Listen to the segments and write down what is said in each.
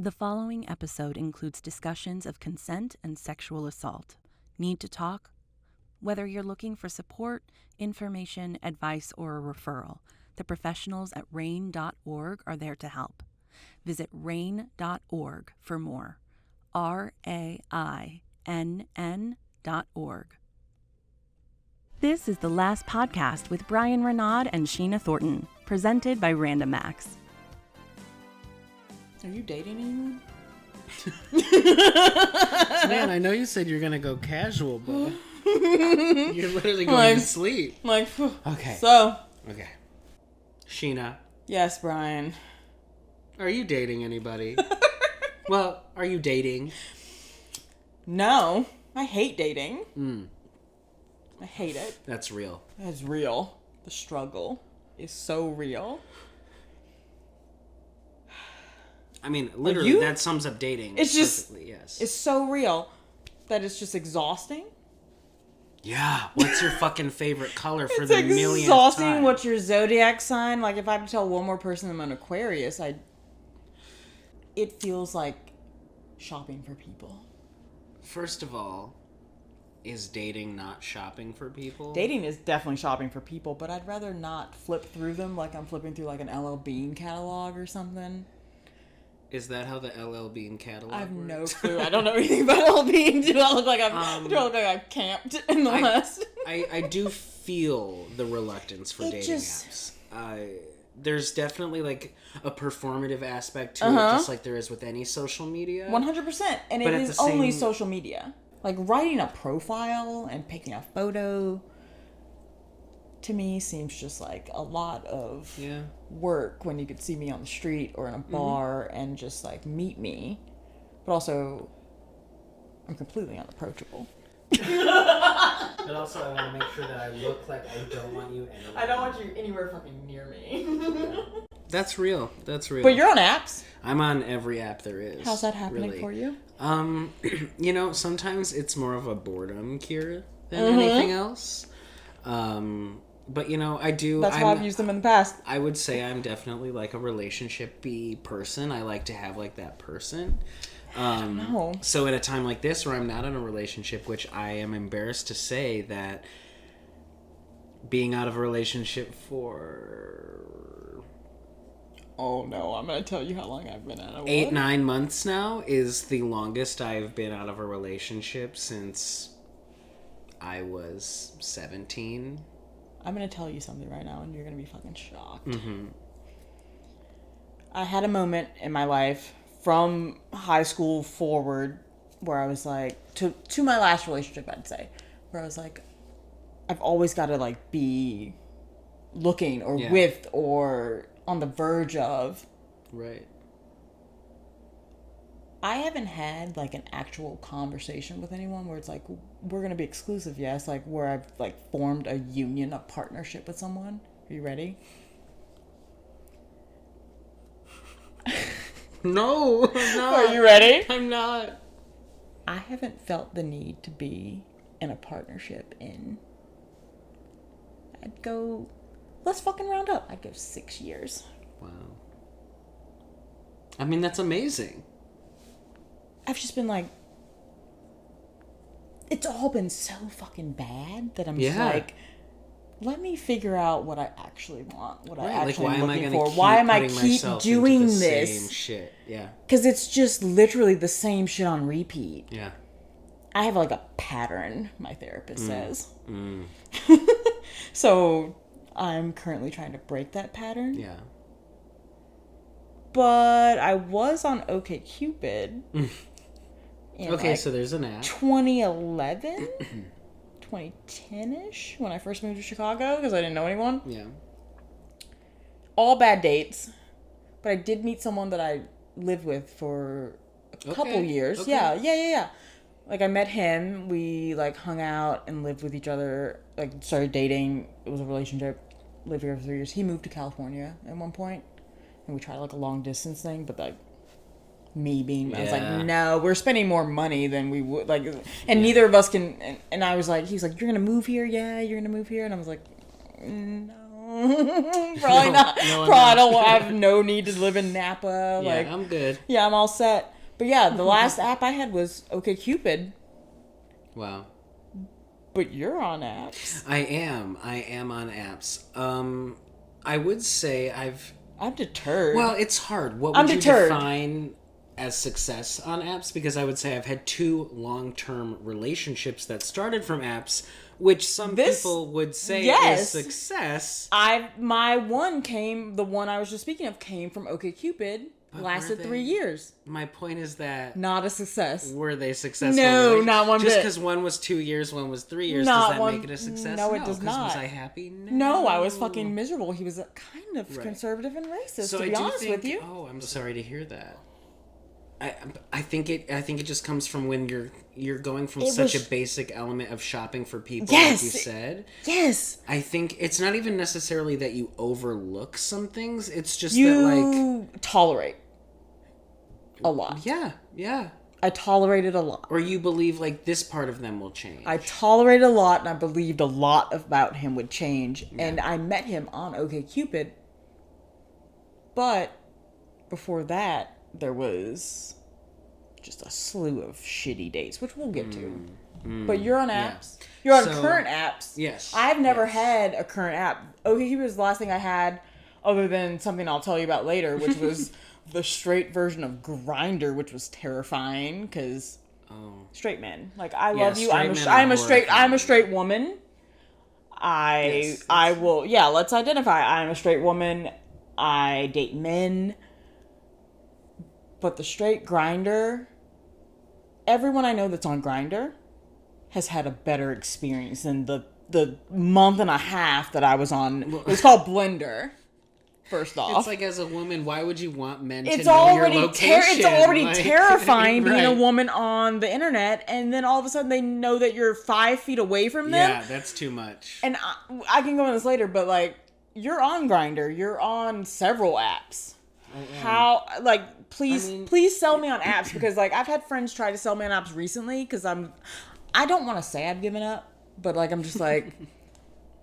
The following episode includes discussions of consent and sexual assault. Need to talk? Whether you're looking for support, information, advice, or a referral, the professionals at RAINN.org are there to help. Visit RAINN.org for more. RAINN.org. This is The Last Podcast with Bryan Renaud and Sheena Thornton, presented by Random Max. Are you dating anyone? Man, I know you said you're gonna go casual, but you're literally going to sleep. Okay. Okay. Sheena, Yes, Bryan. are you dating anybody? Well, are you dating? No. I hate dating. I hate it. That's real. It's real. The struggle is so real. I mean, literally, that sums up dating. It's just, perfectly, yes. It's so real that it's just exhausting. Yeah. What's your fucking favorite color for It's the millionth exhausting. time? What's your zodiac sign? Like, if I had to tell one more person I'm an Aquarius, it feels like shopping for people. First of all, is dating not shopping for people? Dating is definitely shopping for people, but I'd rather not flip through them like I'm flipping through like an LL Bean catalog or something. Is that how the LL Bean catalog I have works? no clue. I don't know anything about LL Bean. Do I look like I've camped in the West? I do feel the reluctance for dating apps. There's definitely like a performative aspect to it, just like there is with any social media. 100%. And But it at is the only same- social media. Like writing a profile and picking a photo, to me, seems just like a lot of work when you could see me on the street or in a bar and just like meet me. But also, I'm completely unapproachable. But also, I want to make sure that I look like I don't want you anywhere. I don't want you anywhere fucking near me. That's real. That's real. But you're on apps. I'm on every app there is. How's that happening really. for you? You know, sometimes it's more of a boredom cure than anything else. But you know, That's how I've used them in the past. I would say I'm definitely like a relationship-y person. I like to have like that person. No. So at a time like this where I'm not in a relationship, which I am embarrassed to say that being out of a relationship for... Oh no, I'm going to tell you how long I've been out of 8-9 months now is the longest I've been out of a relationship since I was 17. I'm going to tell you something right now and you're going to be fucking shocked. I had a moment in my life from high school forward where I was like, to my last relationship, I'd say, where I was like, I've always got to like be looking or with or on the verge of. Right. I haven't had like an actual conversation with anyone where it's like, we're going to be exclusive, yes, like where I've like formed a union, a partnership with someone. Are you ready? No, I'm not. Are you ready? I'm not. I haven't felt the need to be in a partnership I'd go, let's fucking round up. I'd go 6 years. Wow. I mean, that's amazing. I've just been like, it's all been so fucking bad that I'm just like, let me figure out what I actually want, what I actually am looking for. Why am I keep doing this? Same shit. Yeah. Because it's just literally the same shit on repeat. Yeah. I have like a pattern, my therapist says. So I'm currently trying to break that pattern. Yeah. But I was on OkCupid. Okay, like so there's an app. 2011? 2010-ish? When I first moved to Chicago, because I didn't know anyone. Yeah. All bad dates. But I did meet someone that I lived with for a couple years. Okay. Yeah. Like, I met him. We, like, hung out and lived with each other. Like, started dating. It was a relationship. Lived here for 3 years. He moved to California at one point. And we tried, like, a long-distance thing. But, like, me being... I was like, no, we're spending more money than we would. Like, and neither of us can... And I was like... He was like, you're going to move here? Yeah, you're going to move here? And I was like, no. Probably not. Probably I have no need to live in Napa. Yeah, like, I'm good. Yeah, I'm all set. But yeah, the last app I had was OkCupid. Wow. But you're on apps. I am on apps. I would say I'm deterred. Well, it's hard. What would you define as success on apps? Because I would say I've had 2 long-term relationships that started from apps, which some people would say is success. The one I was just speaking of came from OkCupid. Lasted 3 years. My point is that not a success. Were they successful? No, not one bit. Just because one was 2 years, one was 3 years, does that make it a success? No, it does not. Was I happy? No, I was fucking miserable. He was kind of conservative and racist. So to be honest with you. Oh, I'm sorry to hear that. I think it just comes from when you're going from such a basic element of shopping for people, like you said. Yes. I think it's not even necessarily that you overlook some things. It's just you that like tolerate a lot. Yeah. I tolerated a lot. Or you believe like this part of them will change. I tolerated a lot, and I believed a lot about him would change. Yeah. And I met him on OkCupid. But before that, there was just a slew of shitty dates, which we'll get to. But you're on apps. Yeah. You're on current apps. Yes. I've never had a current app. OkCupid was the last thing I had, other than something I'll tell you about later, which was the straight version of Grindr, which was terrifying because straight men. Like, I love you. I'm a straight woman. I will. Yeah, let's identify. I'm a straight woman. I date men. But the straight Grindr, everyone I know that's on Grindr has had a better experience than the month and a half that I was on. It was called Blender. First off, it's like, as a woman, why would you want men to know your location? It's already terrifying being a woman on the internet, and then all of a sudden they know that you're 5 feet away from them. Yeah, that's too much. And I can go on this later, but like, you're on Grindr, you're on several apps. How, like, please sell me on apps, because like I've had friends try to sell me on apps recently, because I don't want to say I've given up, but like I'm just like,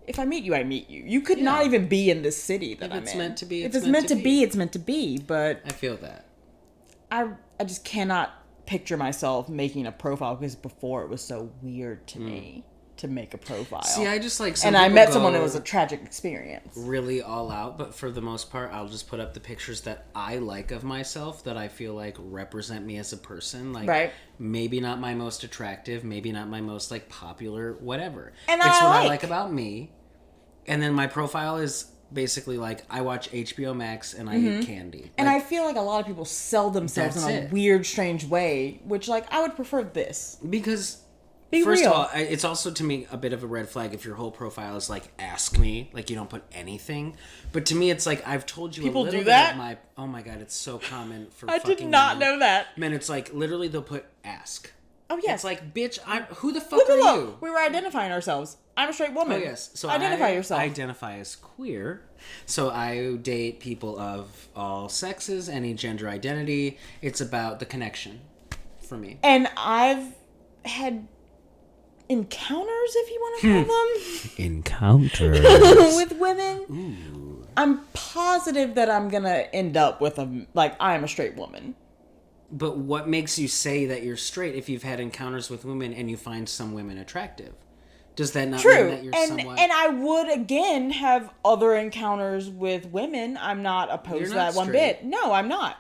if I meet you, I meet you. You could not even be in this city that I'm in. If it's meant to be, it's meant to be. But I feel that. I just cannot picture myself making a profile, because before it was so weird to me to make a profile. See, I just like, and I met someone that was a tragic experience. Really all out, but for the most part, I'll just put up the pictures that I like of myself, that I feel like represent me as a person. Like, maybe not my most attractive, maybe not my most like popular, whatever. And it's what I like about me. And then my profile is basically like, I watch HBO Max and I eat candy. And I feel like a lot of people sell themselves in a weird, strange way, which like I would prefer this. Because first of all, it's also to me a bit of a red flag if your whole profile is like, ask me, like you don't put anything. But to me, it's like, I've told you people a little do bit that? of my, oh my God, it's so common for I fucking did not men. know that. Men, it's like, literally they'll put ask. Oh, yes. It's like, bitch, who the fuck are you? We were identifying ourselves. I'm a straight woman. Oh, yes. So identify yourself. I identify as queer. So I date people of all sexes, any gender identity. It's about the connection for me. And I've had encounters, if you want to call them. Encounters. With women. Ooh. I'm positive that I'm going to end up with I am a straight woman. But what makes you say that you're straight if you've had encounters with women and you find some women attractive? Does that not mean that you're somewhat... And I would, again, have other encounters with women. I'm not opposed to that one bit. No, I'm not.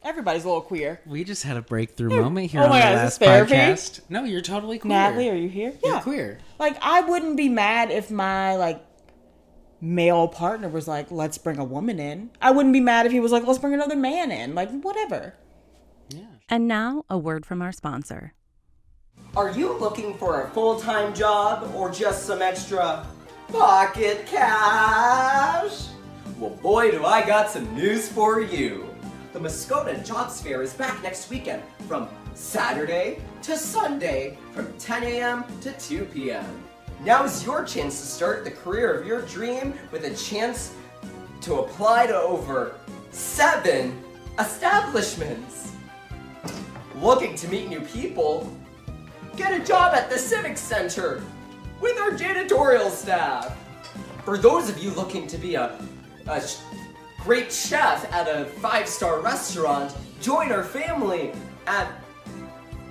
Everybody's a little queer. We just had a breakthrough moment here on the last podcast. No, you're totally queer. Natalie, are you here? You're queer. Like, I wouldn't be mad if my, like, male partner was like, let's bring a woman in. I wouldn't be mad if he was like, let's bring another man in. Like, whatever. Yeah. And now, a word from our sponsor. Are you looking for a full-time job or just some extra pocket cash? Well, boy, do I got some news for you. The Muskota Jobs Fair is back next weekend from Saturday to Sunday from 10 a.m. to 2 p.m. Now is your chance to start the career of your dream with a chance to apply to over 7 establishments. Looking to meet new people? Get a job at the Civic Center with our janitorial staff. For those of you looking to be a great chef at a 5-star restaurant, join our family at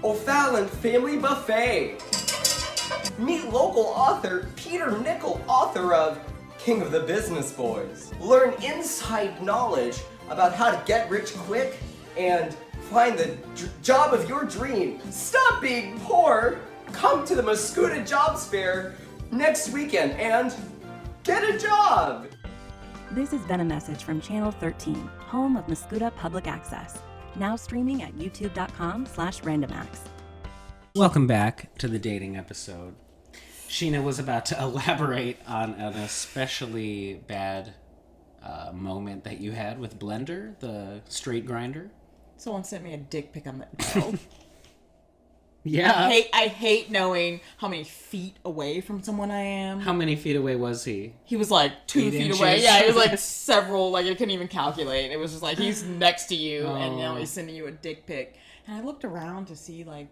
O'Fallon Family Buffet. Meet local author Peter Nichol, author of King of the Business Boys. Learn inside knowledge about how to get rich quick and find the job of your dream. Stop being poor. Come to the Mascoutah Jobs Fair next weekend and get a job. This has been a message from Channel 13, home of Mascoutah Public Access. Now streaming at youtube.com/randomax. Welcome back to the dating episode. Sheena was about to elaborate on an especially bad moment that you had with Blender, the straight grinder. Someone sent me a dick pic on the no. Yeah. I hate knowing how many feet away from someone I am. How many feet away was he? He was like 2 8 feet inches? away. Yeah, he was like several, like I couldn't even calculate. It was just like he's next to you and now he's sending you a dick pic. And I looked around to see like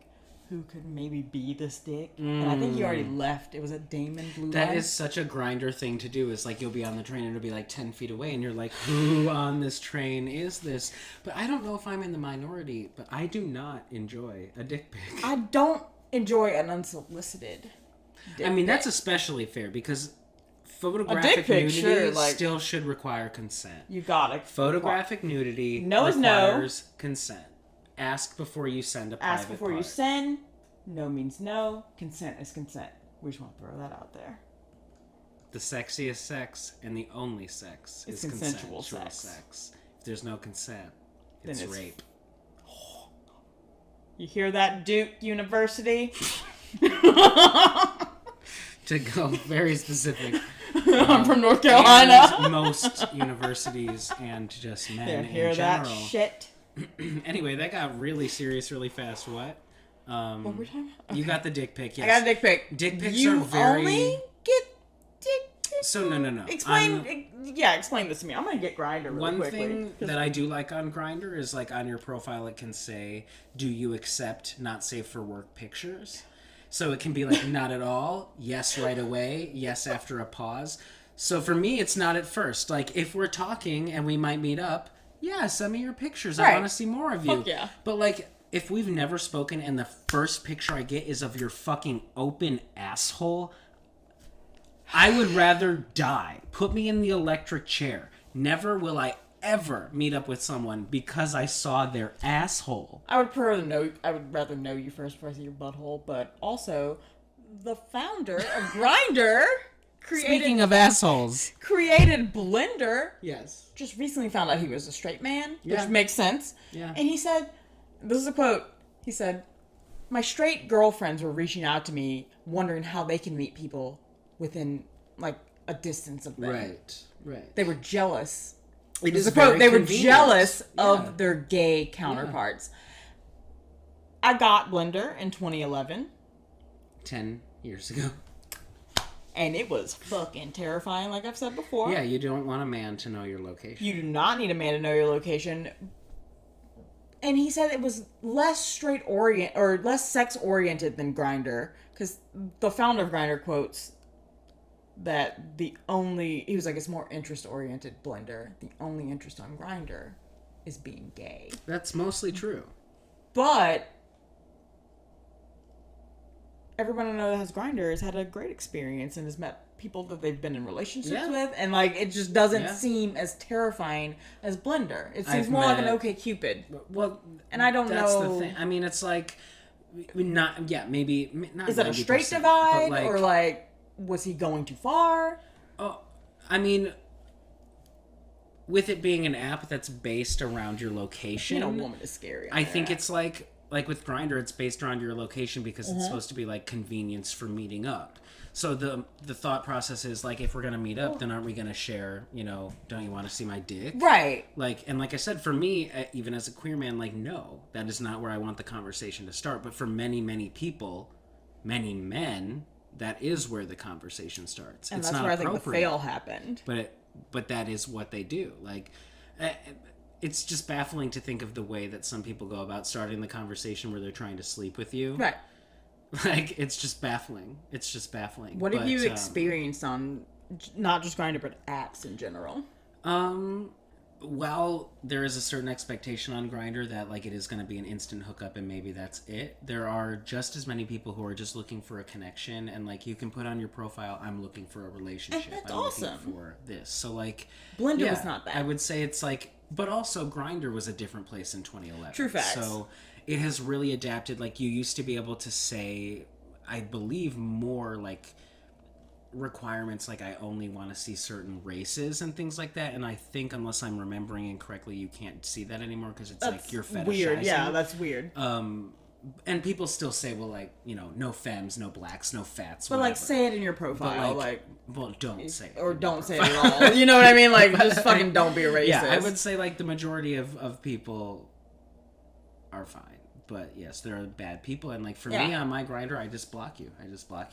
who could maybe be this dick. And I think he already left. It was a Damon Blue That Line. is such a grinder thing to do. Is like you'll be on the train and it'll be like 10 feet away and you're like, who on this train is this? But I don't know if I'm in the minority, but I do not enjoy a dick pic. I don't enjoy an unsolicited dick I mean, pic. that's especially fair because photographic dick pic, nudity sure, like- still should require consent. You got it. Photographic nudity No is no. requires consent. Ask before you send a private Ask before you part. send. No means no. Consent is consent. We just want to throw that out there. The sexiest sex and the only sex It's is consensual sex. If there's no consent, it's Then it's rape. You hear that, Duke University? To go very specific. I'm from North Carolina. And most universities and just men Yeah, in hear general. that shit? Anyway, that got really serious really fast. What? What were we talking about? You got the dick pic, yes. I got a dick pic. Dick pics you are very... only get dick pics? So, no. Explain this to me. I'm going to get Grindr really One quickly. thing that I do like on Grindr is like on your profile it can say, do you accept not safe for work pictures? So it can be like, not at all, yes right away, yes after a pause. So for me, it's not at first. Like if we're talking and we might meet up, yeah, send me your pictures. Right. I want to see more of you. Fuck yeah. But like, if we've never spoken and the first picture I get is of your fucking open asshole, I would rather die. Put me in the electric chair. Never will I ever meet up with someone because I saw their asshole. I would rather know you first before I see your butthole, but also the founder of Grindr Speaking of assholes. created Blender. Yes. Just recently found out he was a straight man, Yeah. which makes sense. Yeah. And he said, this is a quote, he said, my straight girlfriends were reaching out to me wondering how they can meet people within like a distance of them. Right. They were jealous. It This is is a quote, very they were convenient. jealous Yeah. of their gay counterparts. I got Blender in 2011. 10 years ago. And it was fucking terrifying, like I've said before. Yeah, you don't want a man to know your location. You do not need a man to know your location. And he said it was less less sex oriented than Grindr, because the founder of Grindr quotes that he was like, it's more interest oriented Blender. The only interest on Grindr is being gay. That's mostly true. But everyone I know that has Grindr has had a great experience and has met people that they've been in relationships with, and like it just doesn't seem as terrifying as Blender. It seems more like an OkCupid. Well, and I don't that's know. the thing. I mean, it's like maybe not. Is that a 90%, straight but, divide, like, or like was he going too far? Oh, I mean, with it being an app that's based around your location, You know, woman is scary. I think it's like with Grindr, it's based around your location because it's supposed to be like convenience for meeting up. So the thought process is like, if we're gonna meet up, then aren't we gonna share? You know, don't you want to see my dick? right. Like I said, for me, even as a queer man, like no, that is not where I want the conversation to start. But for many people, many men, that is where the conversation starts. And it's that's not where I think the appropriate. fail happened. But that is what they do. Like, it's just baffling to think of the way that some people go about starting the conversation where they're trying to sleep with you. Right. Like, it's just baffling. It's just baffling. What have you experienced on not just Grindr, but apps in general? Well, there is a certain expectation on Grindr that like it is going to be an instant hookup and maybe that's it. There are just as many people who are just looking for a connection, and like you can put on your profile, I'm looking for a relationship. That's I'm awesome. looking for this. So like Blender was not bad. I would say it's like, but also Grindr was a different place in 2011. True facts. So it has really adapted. Like you used to be able to say, I believe, more like requirements like I only want to see certain races and things like that, and I think, unless I'm remembering incorrectly, you can't see that anymore because it's like you're fetishizing. Weird. Yeah, that's weird. And people still say, well, like, you know, no femmes, no blacks, no fats, but whatever. like say it in your profile, well, don't say it, or don't say it at all. You know what I mean? Like, just fucking don't be a racist. Yeah, I would say like the majority of people are fine. But yes, there are bad people, and like for me on my Grindr, I just block you.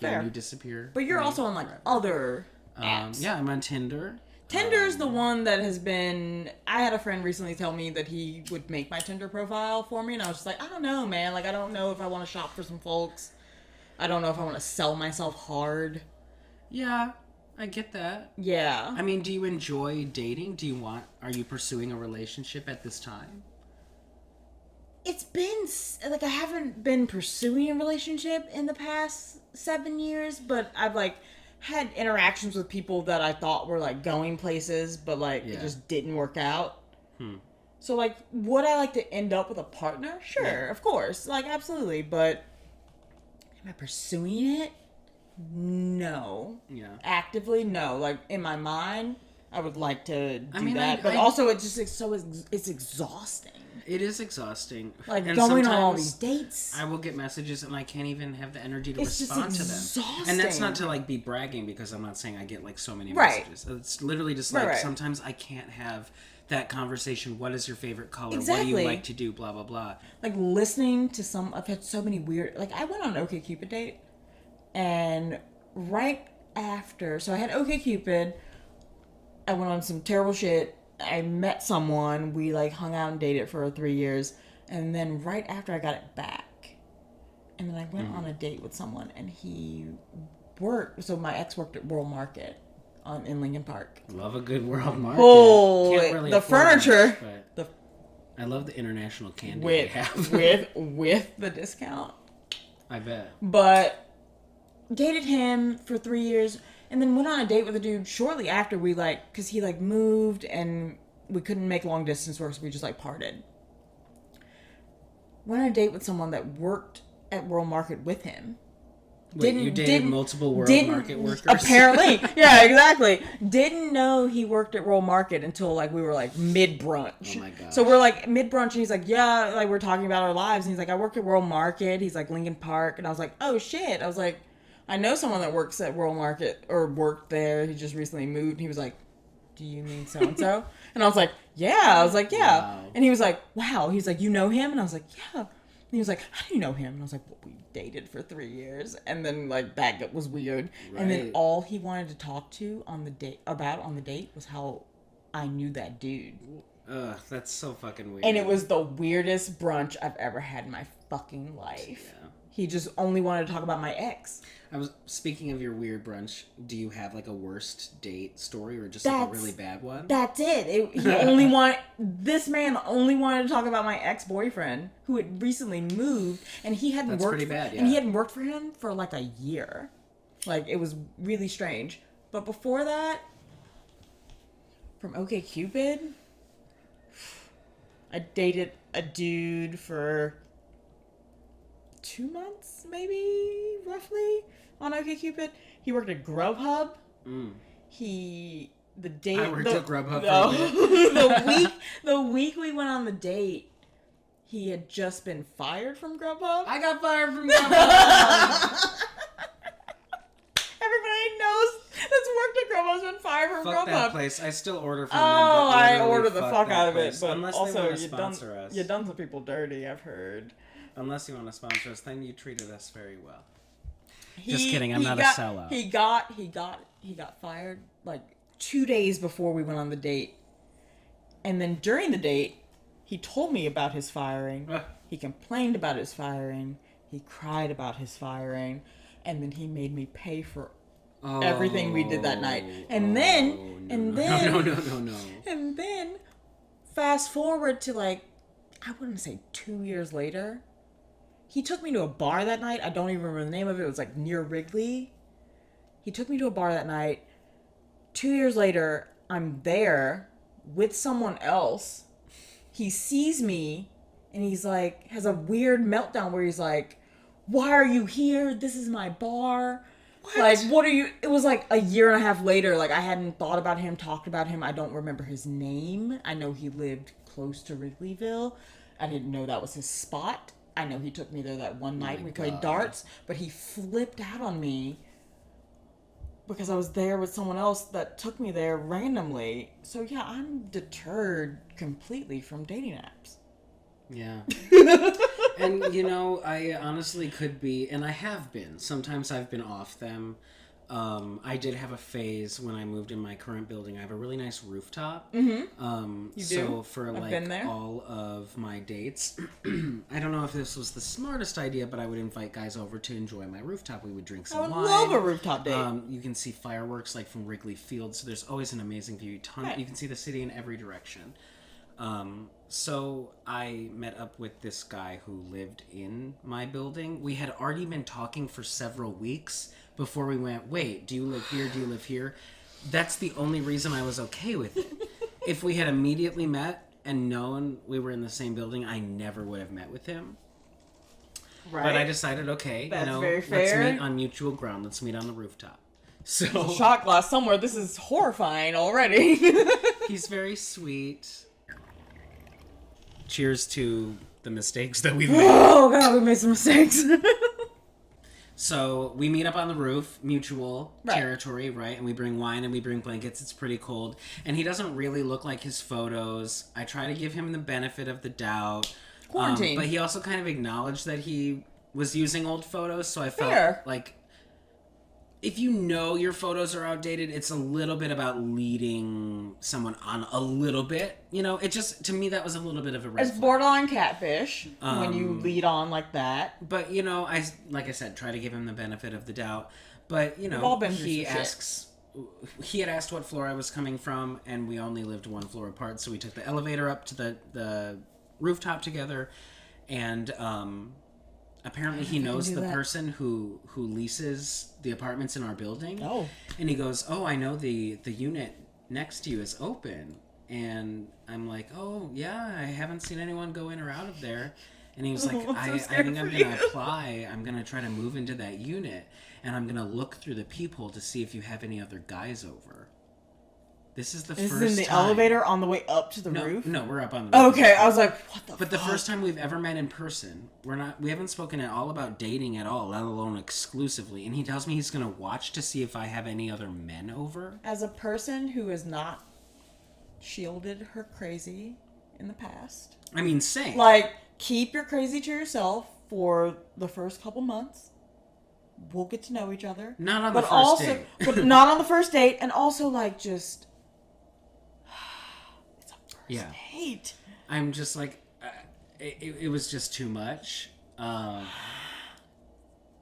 Fair. And you disappear. But you're also on like other apps. Yeah, I'm on Tinder. Tinder's the one that has been... I had a friend recently tell me that he would make my Tinder profile for me, and I was just like, I don't know, man. Like, I don't know if I want to shop for some folks. I don't know if I want to sell myself hard. Yeah, I get that. Yeah. I mean, do you enjoy dating? Are you pursuing a relationship at this time? It's been, like, I haven't been pursuing a relationship in the past 7 years, but I've, like, had interactions with people that I thought were, like, going places, but, like, it just didn't work out. So, like, would I like to end up with a partner? Sure, of course. Like, absolutely. But am I pursuing it? No. Yeah. Actively? No. Like, in my mind, I would like to do that. But I also, it's exhausting. It is exhausting. Like, and going on all these dates. I will get messages and I can't even have the energy to It's respond just to them. exhausting. And that's not to, like, be bragging, because I'm not saying I get, like, so many Right. messages. It's literally just, like, Right. sometimes I can't have that conversation. What is your favorite color? Exactly. What do you like to do? Blah, blah, blah. Like, listening to I've had so many weird... Like, I went on an OkCupid date, and right after... So I had OkCupid, I went on some terrible shit, I met someone, we, like, hung out and dated for 3 years, and then right after I got it back, and then I went on a date with someone, and he worked... So my ex worked at World Market in Lincoln Park. Love a good World Market. Oh, Can't really the afford furniture... much, I love the international candy they with have. with the discount. I bet. But dated him for 3 years, and then went on a date with a dude shortly after we, like, because he, like, moved and we couldn't make long distance work, so we just, like, parted. Went on a date with someone that worked at World Market with him. Wait, you dated multiple World Market workers? Apparently. Yeah, exactly. Didn't know he worked at World Market until, like, we were, like, mid-brunch. Oh, my gosh. So we're, like, mid-brunch, and he's like, yeah, like, we're talking about our lives. And he's like, I work at World Market. He's like, Lincoln Park. And I was like, oh, shit. I was like, I know someone that works at World Market, or worked there. He just recently moved. And he was like, do you mean so-and-so? And I was like, yeah. I was like, yeah. Wow. And he was like, wow. He's like, you know him? And I was like, yeah. And he was like, how do you know him? And I was like, well, we dated for 3 years. And then, like, that was weird. Right. And then all he wanted to talk to on the date was how I knew that dude. Ugh, that's so fucking weird. And it was the weirdest brunch I've ever had in my fucking life. Yeah. He just only wanted to talk about my ex. Speaking of your weird brunch, do you have, like, a worst date story, or just like a really bad one? That's it. This man only wanted to talk about my ex-boyfriend who had recently moved, and he hadn't worked. Pretty bad, yeah. And he hadn't worked for him for like a year. Like, it was really strange. But before that, from OkCupid, I dated a dude for 2 months, maybe, roughly, on OkCupid. He worked at Grubhub. I worked at Grubhub for a bit. the week we went on the date, he had just been fired from Grubhub. I got fired from Grubhub. Everybody knows that's worked at Grubhub's been fired from Grubhub. Fuck that place. I still order from them. Oh, I order the fuck out of it. But unless also, they want to sponsor us. You've done some people dirty, I've heard. Unless you want to sponsor us, then you treated us very well. Just kidding. I'm not a sellout. He got fired like 2 days before we went on the date, and then during the date, he told me about his firing. He complained about his firing. He cried about his firing, and then he made me pay for everything we did that night. And then, No. And then, fast forward to like, I wouldn't say 2 years later, he took me to a bar that night. I don't even remember the name of it. It was like near Wrigley. He took me to a bar that night. 2 years later, I'm there with someone else. He sees me and he's like, has a weird meltdown where he's like, why are you here? This is my bar. What? Like, what are you? It was like a year and a half later. Like, I hadn't thought about him, talked about him. I don't remember his name. I know he lived close to Wrigleyville. I didn't know that was his spot. I know he took me there that one night. We played darts, but he flipped out on me because I was there with someone else that took me there randomly. So yeah, I'm deterred completely from dating apps. Yeah. And, you know, I honestly could be, and I have been. Sometimes I've been off them. I did have a phase when I moved in my current building. I have a really nice rooftop. Mm-hmm. You do? So for like all of my dates, I don't know if this was the smartest idea, but I would invite guys over to enjoy my rooftop. We would drink some wine. I would love a rooftop date. You can see fireworks like from Wrigley Field, so there's always an amazing view. Right. You can see the city in every direction. So I met up with this guy who lived in my building. We had already been talking for several weeks before we went, wait, do you live here? Do you live here? That's the only reason I was okay with it. If we had immediately met and known we were in the same building, I never would have met with him. Right. But I decided, okay, that's very fair. Let's meet on mutual ground. Let's meet on the rooftop. So there's a shot glass somewhere. This is horrifying already. He's very sweet. Cheers to the mistakes that we've made. Oh god, we made some mistakes. So we meet up on the roof, mutual territory, right? And we bring wine and we bring blankets. It's pretty cold. And he doesn't really look like his photos. I try to give him the benefit of the doubt. Quarantine. But he also kind of acknowledged that he was using old photos. So I felt like if you know your photos are outdated, it's a little bit about leading someone on a little bit. You know, it just, to me, that was a little bit of a red flag. It's borderline catfish when you lead on like that. But, you know, like I said, try to give him the benefit of the doubt. But, you know, he had asked what floor I was coming from, and we only lived one floor apart. So we took the elevator up to the rooftop together, and apparently he knows the person who leases the apartments in our building. Oh. And he goes, oh, I know the unit next to you is open. And I'm like, oh, yeah, I haven't seen anyone go in or out of there. And he was like, I think I'm going to apply. I'm going to try to move into that unit. And I'm going to look through the peephole to see if you have any other guys over. This is the first time. Is in the elevator on the way up to the roof? No, we're up on the roof. Okay, I was like, what the fuck? But the first time we've ever met in person, we haven't spoken at all about dating at all, let alone exclusively. And he tells me he's going to watch to see if I have any other men over. As a person who has not shielded her crazy in the past. I mean, same. Like, keep your crazy to yourself for the first couple months. We'll get to know each other. Not on the first date. But not on the first date. And also, like, just... it's a first date. I'm just like... it was just too much.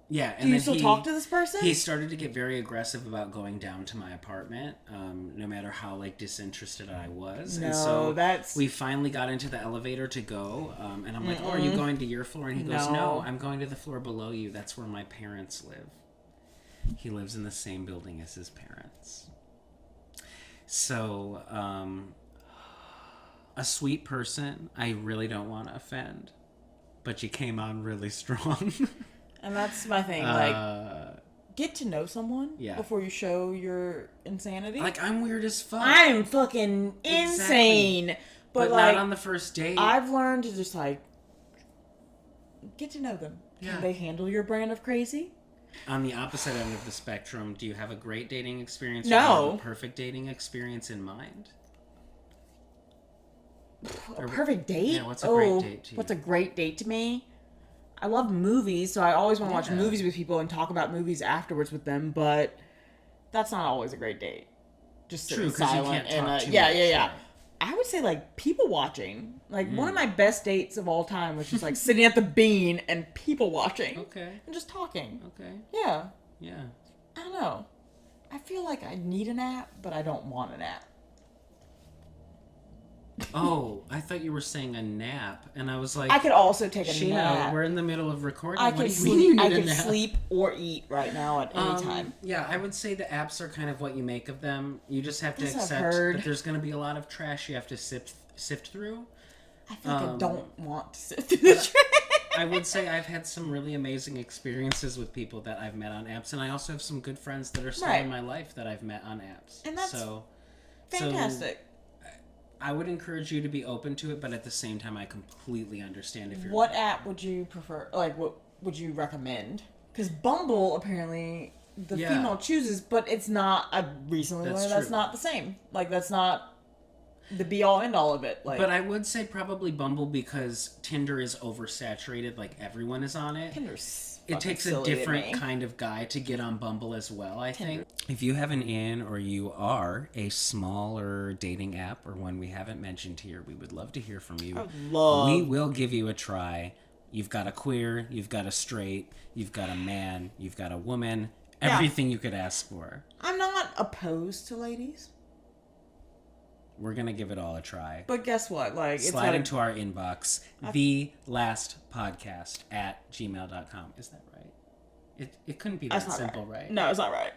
Yeah. And do you still talk to this person? He started to get very aggressive about going down to my apartment, no matter how, like, disinterested I was. No, and so that's... we finally got into the elevator to go, and I'm like, oh, are you going to your floor? And he goes, no, I'm going to the floor below you. That's where my parents live. He lives in the same building as his parents. So, a sweet person I really don't want to offend, but you came on really strong. And that's my thing, like, get to know someone before you show your insanity. Like, I'm weird as fuck. I'm fucking insane. But like, not on the first date. I've learned to just, like, get to know them. Yeah. Can they handle your brand of crazy? On the opposite end of the spectrum, do you have a great dating experience? No. Or do you have a perfect dating experience in mind? A perfect date? Yeah, what's a great date to you? What's a great date to me? I love movies, so I always want to watch movies with people and talk about movies afterwards with them, but that's not always a great date. Just sitting silent and yeah. I would say, like, people watching. Like, one of my best dates of all time was just, like, sitting at the Bean and people watching. Okay. And just talking. Okay. Yeah. Yeah. I don't know. I feel like I need an app, but I don't want an app. Oh, I thought you were saying a nap, and I was like, I could also take a Sheena, nap. we're in the middle of recording. I What could do you mean you sleep. need I a could nap? sleep or eat right now at any time. Yeah, I would say the apps are kind of what you make of them. You just have to Yes, I've accept heard. that there's going to be a lot of trash you have to sift through. I feel like I don't want to sit through the trash. I would say I've had some really amazing experiences with people that I've met on apps, and I also have some good friends that are still in my life that I've met on apps. And that's fantastic. So I would encourage you to be open to it, but at the same time, I completely understand if you're... What app would you prefer? Like, what would you recommend? Because Bumble, apparently, the female chooses, but it's not... I recently learned that's not the same. Like, that's not the be-all, end-all of it. Like, but I would say probably Bumble because Tinder is oversaturated. Like, everyone is on it. Tinder's it takes a different kind of guy to get on Bumble as well, I think. If you have an in or you are a smaller dating app or one we haven't mentioned here, we would love to hear from you. We will give you a try. You've got a queer, you've got a straight, you've got a man, you've got a woman, everything you could ask for. I'm not opposed to ladies. We're going to give it all a try. But guess what? Like, slide into our inbox, thelastpodcast@gmail.com. Is that right? It couldn't be that simple, right? No, it's not right.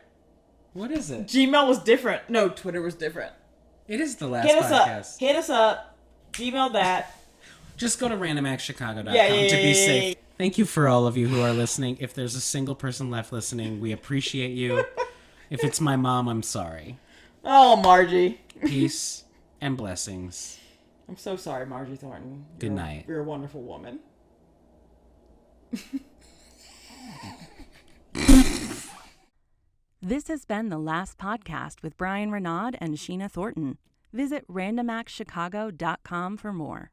What is it? Gmail was different. No, Twitter was different. It is the last podcast. Hit us up. Gmail that. Just go to randomactchicago.com to be safe. Thank you for all of you who are listening. If there's a single person left listening, we appreciate you. If it's my mom, I'm sorry. Oh, Margie. Peace and blessings. I'm so sorry, Margie Thornton. Good night. You're a wonderful woman. This has been The Last Podcast with Brian Renaud and Sheena Thornton. Visit randomactchicago.com for more.